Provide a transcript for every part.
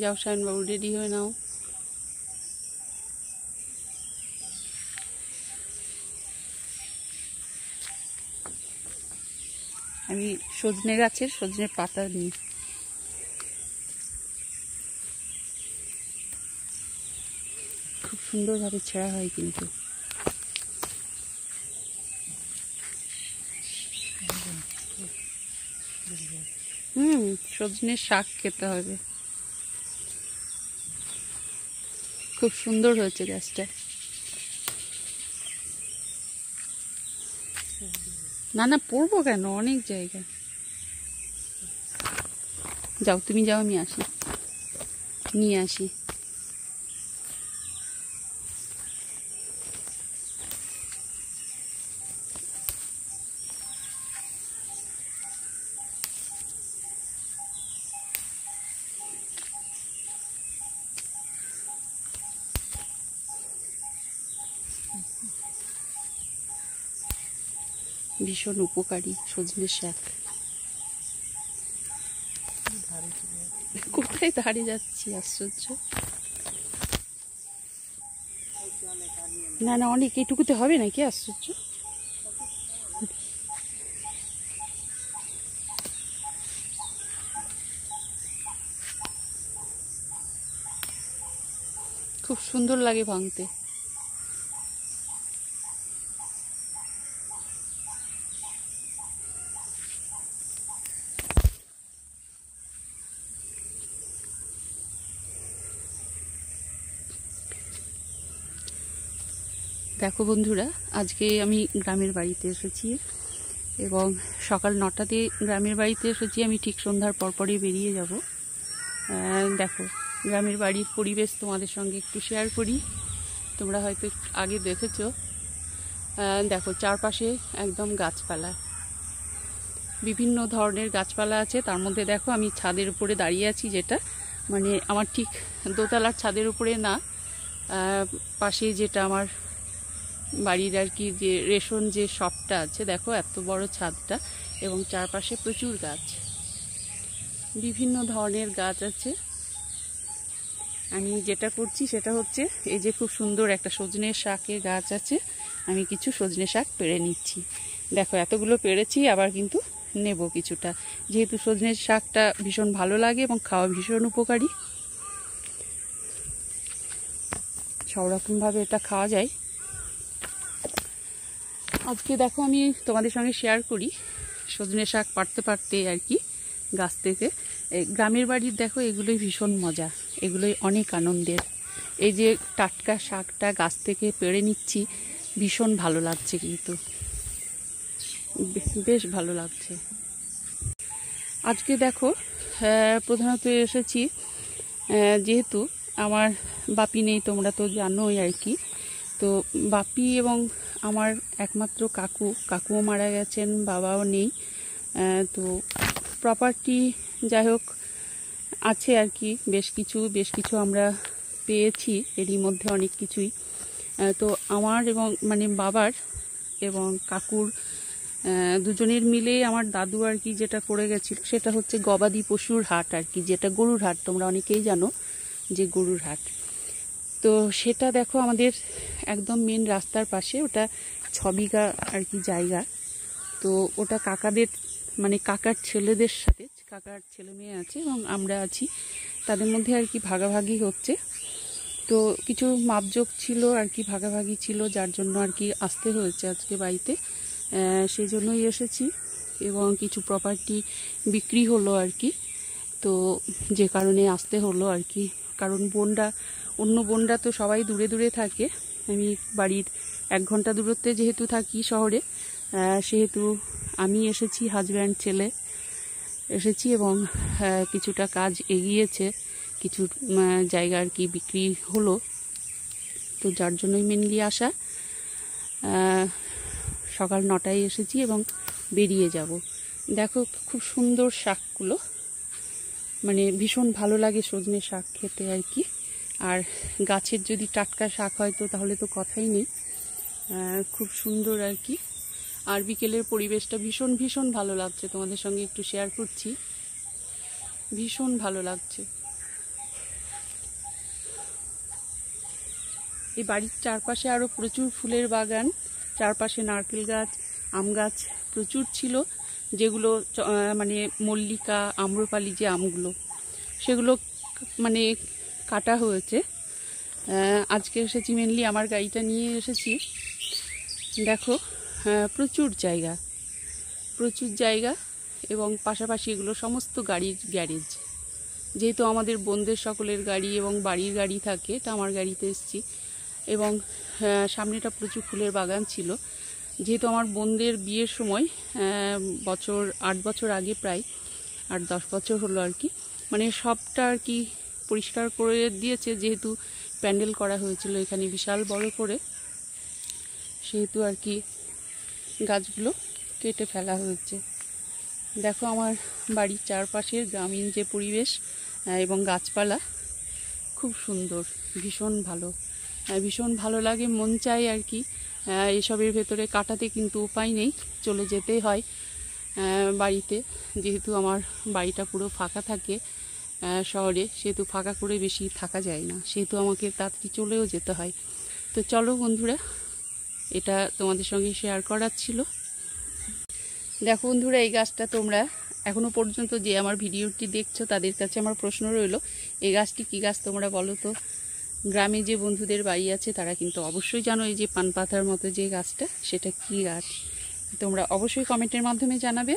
যাও সায়নবাবু, রেডি হয়ে নাও। আমি সজনে গাছের সজনের পাতা নিই। খুব সুন্দরভাবে ছেঁড়া হয় কিন্তু। সজনের শাক খেতে হবে। খুব সুন্দর হয়েছে গাছটা। না না, পড়বো কেন, অনেক জায়গা। যাও তুমি যাও, আমি আসি, নিয়ে আসি। ভীষণ উপকারী সজনের শাক। কোথায় ধারে যাচ্ছি, আশ্চর্য। না না, অনেক, এইটুকুতে হবে নাকি, আশ্চর্য। খুব সুন্দর লাগে ভাঙতে। দেখো বন্ধুরা, আজকে আমি গ্রামের বাড়িতে এসেছি এবং সকাল 9টাতে গ্রামের বাড়িতে এসেছি। আমি ঠিক সন্ধ্যার পরপরই বেরিয়ে যাব। দেখো, গ্রামের বাড়ির পরিবেশ তোমাদের সঙ্গে একটু শেয়ার করি। তোমরা হয়তো আগে দেখেছো। দেখো, চারপাশে একদম গাছপালা, বিভিন্ন ধরনের গাছপালা আছে। তার মধ্যে দেখো, আমি ছাদের উপরে দাঁড়িয়ে আছি, যেটা মানে আমার ঠিক দোতলার ছাদের উপরে না, পাশে যেটা আমার বাড়ির আর কি, যে রেশন যে শপটা আছে, দেখো এত বড় ছাদটা, এবং চারপাশে প্রচুর গাছ, বিভিন্ন ধরনের গাছ আছে। আমি যেটা করছি সেটা হচ্ছে, এই যে খুব সুন্দর একটা সজনে শাকের গাছ আছে, আমি কিছু সজনে শাক পেড়ে নিচ্ছি। দেখো, এতগুলো পেড়েছি, আবার কিন্তু নেব কিছুটা, যেহেতু সজনে শাকটা ভীষণ ভালো লাগে এবং খাওয়া ভীষণ উপকারী। সব রকমভাবে এটা খাওয়া যায়। আজকে দেখো, আমি তোমাদের সঙ্গে শেয়ার করি সজনে শাক পাড়তে পারতে আর কি, গাছ থেকে। গ্রামের বাড়ির দেখো, এগুলোই ভীষণ মজা, এগুলোই অনেক আনন্দের। এই যে টাটকা শাকটা গাছ থেকে পেড়ে নিচ্ছি, ভীষণ ভালো লাগছে, কিন্তু বেশ ভালো লাগছে। আজকে দেখো, প্রধানত এসেছি, যেহেতু আমার বাপি নেই, তোমরা তো জানোই আর কি। তো বাপি এবং আমার একমাত্র কাকুও মারা গেছেন, বাবাও নেই। তো প্রপার্টি যাই হোক আছে আর কি, বেশ কিছু আমরা পেয়েছি, এরই মধ্যে অনেক কিছুই। তো আমার এবং মানে বাবার এবং কাকুর দুজনের মিলে আমার দাদু আর কি যেটা করে গেছিল, সেটা হচ্ছে গবাদি পশুর হাট আর কি, যেটা গরুর হাট, তোমরা অনেকেই জানো যে গরুর হাট। তো সেটা দেখো, আমাদের একদম মেন রাস্তার পাশে, ওটা 6 বিঘা আর কি জায়গা। তো ওটা কাকাদের, মানে কাকার ছেলেদের সাথে, কাকার ছেলে মেয়ে আছে এবং আমরা আছি, তাদের মধ্যে আর কি ভাগাভাগি হচ্ছে। তো কিছু মাপজোক ছিল আর কি, ভাগাভাগি ছিল, যার জন্য আর কি আসতে হয়েছে আজকে বাড়িতে। সেই জন্যই এসেছি, এবং কিছু প্রপার্টি বিক্রি হলো আর কি। তো যে কারণে আসতে হলো আর কি, কারণ অন্য বোনরা তো সবাই দূরে দূরে থাকে। আমি বাড়ির 1 ঘন্টা দূরত্বে যেহেতু থাকি শহরে, সেহেতু আমি এসেছি, হাজব্যান্ড ছেলে এসেছি, এবং কিছুটা কাজ এগিয়েছে, কিছু জায়গা আর কি বিক্রি হলো। তো যার জন্যই মেনলি আসা। সকাল 9টায় এসেছি এবং বেরিয়ে যাব। দেখো, খুব সুন্দর শাকগুলো, মানে ভীষণ ভালো লাগে সজনে শাক খেতে আর কি। আর গাছের যদি টাটকা শাক হয় তো তাহলে তো কথাই নেই, খুব সুন্দর আর কি। আর বিকেলের পরিবেশটা ভীষণ ভালো লাগছে, তোমাদের সঙ্গে একটু শেয়ার করছি, ভীষণ ভালো লাগছে। এই বাড়ির চারপাশে আরও প্রচুর ফুলের বাগান, চারপাশে নারকেল গাছ, আম গাছ প্রচুর ছিল, যেগুলো মানে মল্লিকা, আম্রপালি যে আমগুলো সেগুলো মানে কাটা হয়েছে। আজকে এসেছি মেনলি আমার গাড়িটা নিয়ে এসেছি। দেখো প্রচুর জায়গা এবং পাশাপাশি এগুলো সমস্ত গাড়ির গ্যারেজ। যেহেতু আমাদের বোনদের সকলের গাড়ি এবং বাড়ির গাড়ি থাকে, তা আমার গাড়িতে এসেছি। এবং সামনেটা প্রচুর ফুলের বাগান ছিল। যেহেতু আমার বোনদের বিয়ের সময় 8 বছর আগে, প্রায় 8-10 বছর হলো আর কি, মানে সবটা আর কি পরিষ্কার করে দিয়েছে। যেহেতু প্যান্ডেল করা হয়েছিল এখানে বিশাল বড় করে, সেহেতু আর কি গাছগুলো কেটে ফেলা হয়েছে। দেখো আমার বাড়ির চারপাশের গ্রামীণ যে পরিবেশ এবং গাছপালা খুব সুন্দর, ভীষণ ভালো লাগে। মন চাই আর কি এসবের ভেতরে কাটাতে, কিন্তু উপায় নেই, চলে যেতেই হয় বাড়িতে। যেহেতু আমার বাড়িটা পুরো ফাঁকা থাকে শহরে, সেহেতু ফাঁকা করে বেশি থাকা যায় না, সেহেতু আমাকে তাড়াতাড়ি চলেও যেতে হয়। তো চলো বন্ধুরা, এটা তোমাদের সঙ্গে শেয়ার করার ছিল। দেখো বন্ধুরা, এই গাছটা তোমরা এখনো পর্যন্ত যে আমার ভিডিওটি দেখছো তাদের কাছে আমার প্রশ্ন রইল, এই গাছটি কী গাছ তোমরা বলো তো। গ্রামে যে বন্ধুদের বাড়ি আছে তারা কিন্তু অবশ্যই জানো এই যে পান পাতার মতো যে গাছটা, সেটা কী গাছ, তোমরা অবশ্যই কমেন্টের মাধ্যমে জানাবে।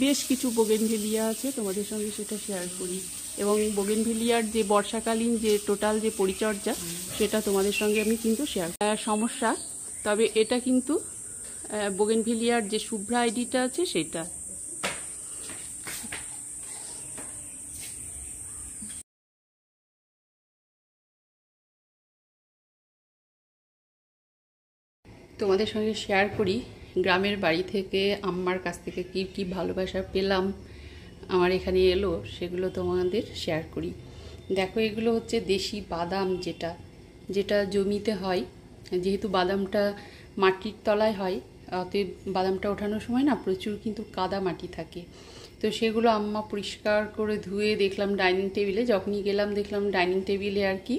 বেশ কিছু বোগেনভেলিয়া আছে, তোমাদের সঙ্গে সেটা শেয়ার করি। এবং বোগেনভেলিয়ার যে বর্ষাকালীন যে টোটাল যে পরিচর্যা, সেটা তোমাদের সঙ্গে আমি কিন্তু শেয়ার সমস্যা। তবে এটা কিন্তু বোগেনভেলিয়ার যে শুভ্রা আইডিটা আছে সেটা। তোমাদের সঙ্গে শেয়ার করি গ্রামের বাড়ি থেকে আম্মার কাছ থেকে কী কী ভালোবাসা পেলাম, আমার এখানে এলো, সেগুলো তোমাদের শেয়ার করি। দেখো এগুলো হচ্ছে দেশি বাদাম, যেটা জমিতে হয়। যেহেতু বাদামটা মাটির তলায় হয়, অতএব বাদামটা ওঠানোর সময় না প্রচুর কিন্তু কাদা মাটি থাকে। তো সেগুলো আম্মা পরিষ্কার করে ধুয়ে দেখলাম ডাইনিং টেবিলে, যখনই গেলাম দেখলাম ডাইনিং টেবিলে আর কি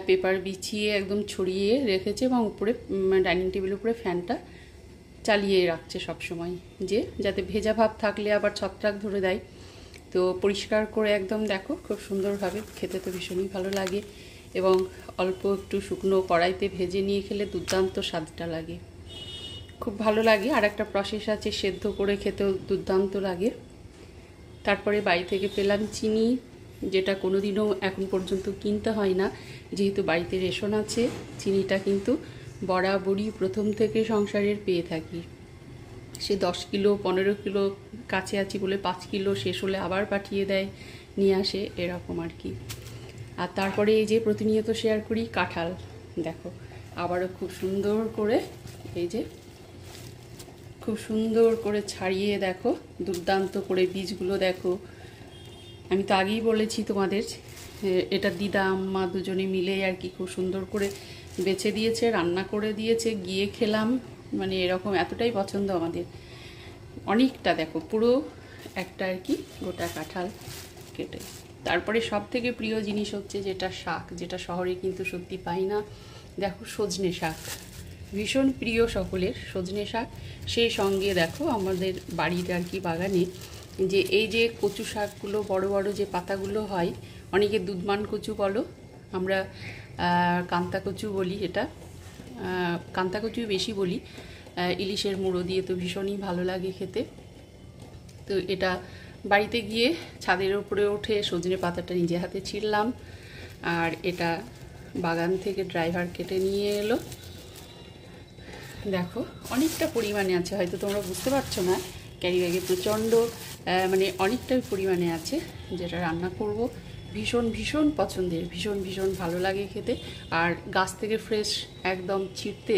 পেপার বিছিয়ে একদম ছড়িয়ে রেখেছে, এবং উপরে ডাইনিং টেবিলের উপরে ফ্যানটা চালিয়ে রাখছে সব সময়, যাতে ভেজা ভাব থাকলে আবার ছত্রাক ধরে দেয়। তো পরিষ্কার করে একদম দেখো খুব সুন্দরভাবে, খেতে তো ভীষণই ভালো লাগে, এবং অল্প একটু শুকনো কড়াইতে ভেজে নিয়ে খেলে দুর্দান্ত স্বাদটা লাগে, খুব ভালো লাগে। আর একটা প্রসেস আছে, সেদ্ধ করে খেতেও দুর্দান্ত লাগে। তারপরে বাড়ি থেকে পেলাম চিনি, যেটা কোনোদিনও এখন পর্যন্ত কিনতে হয় না, যেহেতু বাড়িতে রেশন আছে। চিনিটা কিন্তু বরাবরই প্রথম থেকে সংসারের পেয়ে থাকি। সে 10 কিলো 15 কিলো কাছে আছি বলে 5 কিলো শেষ হলে আবার পাঠিয়ে দেয়, নিয়ে আসে, এরকম আর কি। আর তারপরে এই যে প্রতিনিয়ত শেয়ার করি কাঁঠাল, দেখো আবারও খুব সুন্দর করে, এই যে খুব সুন্দর করে ছাড়িয়ে দেখো, দুর্দান্ত করে বীজগুলো দেখো। আমি তো আগেই বলেছি তোমাদের, এটা দিদা আম্মা দুজনে মিলে আর কি খুব সুন্দর করে বেছে দিয়েছে, রান্না করে দিয়েছে, গিয়ে খেলাম, মানে এরকম এতটাই পছন্দ আমাদের। অনেকটা দেখো, পুরো একটা আর কি গোটা কাঁঠাল কেটে। তারপরে সব থেকে প্রিয় জিনিস হচ্ছে যেটা শাক, যেটা শহরে কিন্তু সত্যি পাই না। দেখো সজনে শাক, ভীষণ প্রিয় সকলের সজনে শাক। সেই সঙ্গে দেখো আমাদের বাড়ির আর কি বাগানে যে এই যে কচু শাকগুলো, বড় বড় যে পাতাগুলো হয়, অনেকে দুধমান কচু বলো, আমরা কান্তা কচু বলি, এটা কান্তা কচু বেশি বলি। ইলিশের মুড়ো দিয়ে তো ভীষণই ভালো লাগে খেতে। তো এটা বাড়িতে গিয়ে ছাদের উপরে উঠে সজনে পাতাটা নিজে হাতে ছিঁড়লাম, আর এটা বাগান থেকে ড্রাইভার কেটে নিয়ে এলো। দেখো অনেকটা পরিমাণে আছে, হয়তো তোমরা বুঝতে পারছো না, ক্যারি ব্যাগে প্রচণ্ড মানে অনেকটাই পরিমাণে আছে, যেটা রান্না করব। ভীষণ পছন্দের, ভীষণ ভালো লাগে খেতে। আর গাছ থেকে ফ্রেশ একদম ছিঁড়তে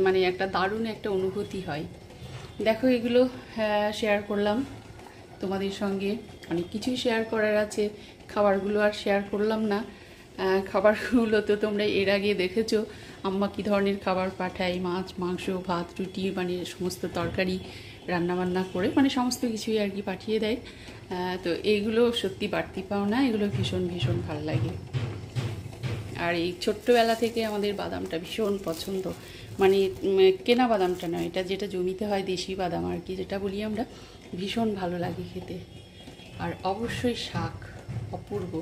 মানে একটা দারুণ একটা অনুভূতি হয়। দেখো এগুলো শেয়ার করলাম তোমাদের সঙ্গে, অনেক কিছুই শেয়ার করার আছে, খাবারগুলো আর শেয়ার করলাম না। খাবারগুলো তো তোমরা এর আগে দেখেছো আম্মা কী ধরনের খাবার পাঠায়, মাছ মাংস ভাত রুটি, মানে সমস্ত তরকারি রান্নাবান্না করে, মানে সমস্ত কিছুই আর কি পাঠিয়ে দেয়। তো এইগুলো সত্যি বাড়তি পাওনা, এগুলো ভীষণ ভীষণ ভালো লাগে। আর এই ছোট্টবেলা থেকে আমাদের বাদামটা ভীষণ পছন্দ, মানে কেনা বাদামটা নয়, এটা যেটা জমিতে হয় দেশি বাদাম আর কি, যেটা বলি আমরা, ভীষণ ভালো লাগে খেতে। আর অবশ্যই শাক অপূর্ব।